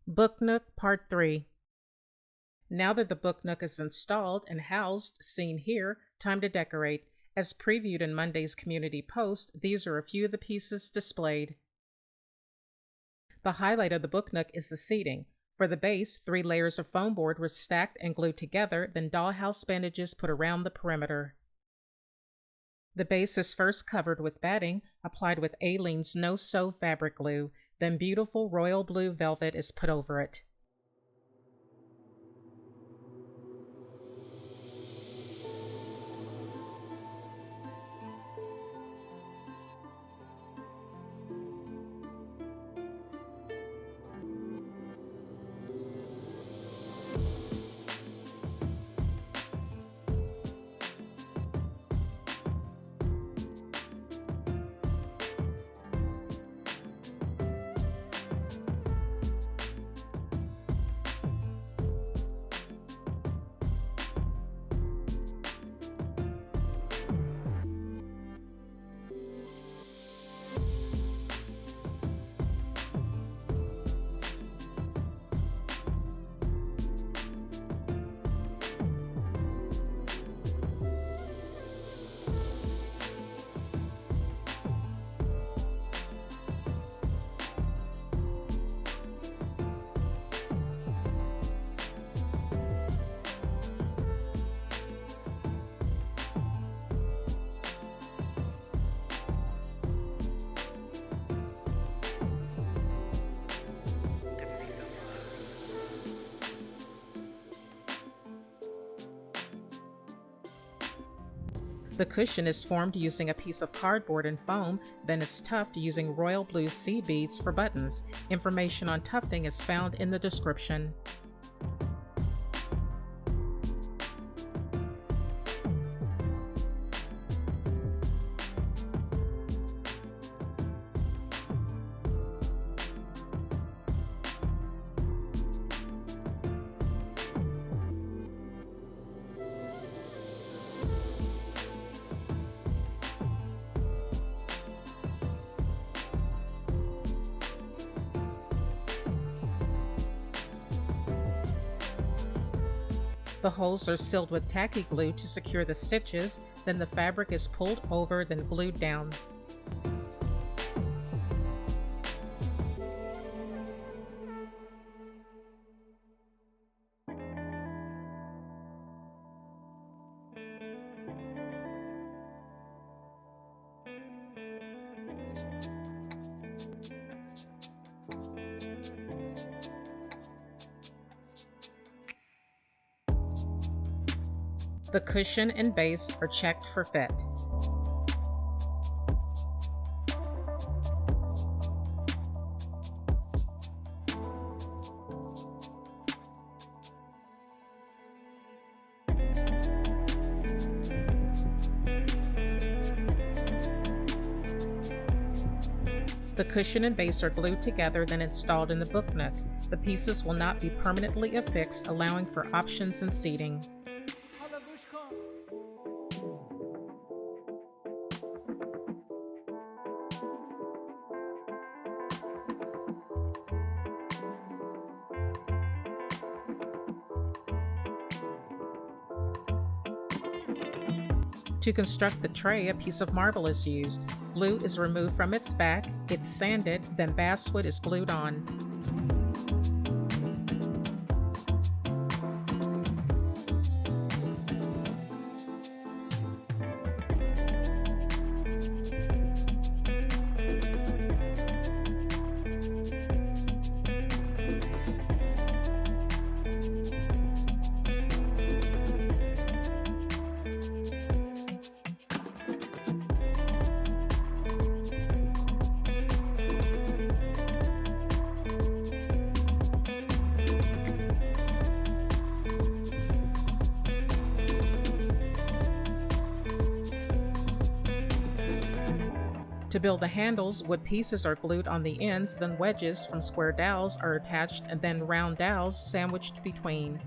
Book Nook Part 3. Now that the Book Nook is installed and housed, seen here, time to decorate. As previewed in Monday's community post, these are a few of the pieces displayed. The highlight of the Book Nook is the seating. For the base, 3 layers of foam board were stacked and glued together, then dollhouse bandages put around the perimeter. The base is first covered with batting, applied with Aleene's no-sew fabric glue, then beautiful royal blue velvet is put over it. The cushion is formed using a piece of cardboard and foam, then is tufted using royal blue seed beads for buttons. Information on tufting is found in the description. The holes are sealed with tacky glue to secure the stitches, then the fabric is pulled over, then glued down. The cushion and base are checked for fit. The cushion and base are glued together, then installed in the Book Nook. The pieces will not be permanently affixed, allowing for options in seating. To construct the tray, a piece of marble is used. Glue is removed from its back, it's sanded, then basswood is glued on. To build the handles, wood pieces are glued on the ends, then wedges from square dowels are attached, and then round dowels sandwiched between.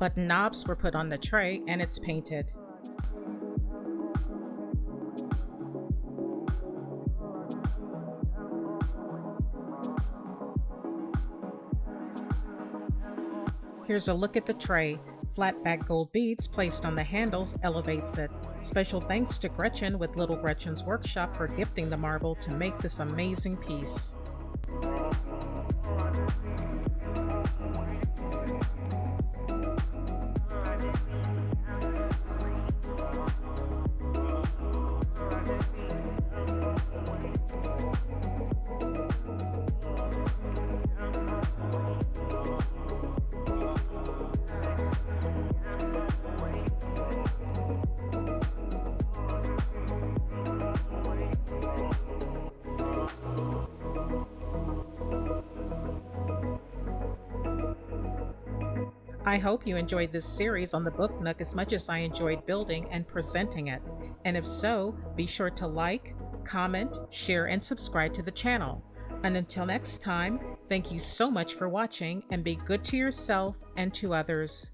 Button knobs were put on the tray and it's painted. Here's a look at the tray. Flat back gold beads placed on the handles elevates it. Special thanks to Gretchen with Little Gretchen's Workshop for gifting the marble to make this amazing piece. I hope you enjoyed this series on the Book Nook as much as I enjoyed building and presenting it. And if so, be sure to like, comment, share, and subscribe to the channel. And until next time, thank you so much for watching and be good to yourself and to others.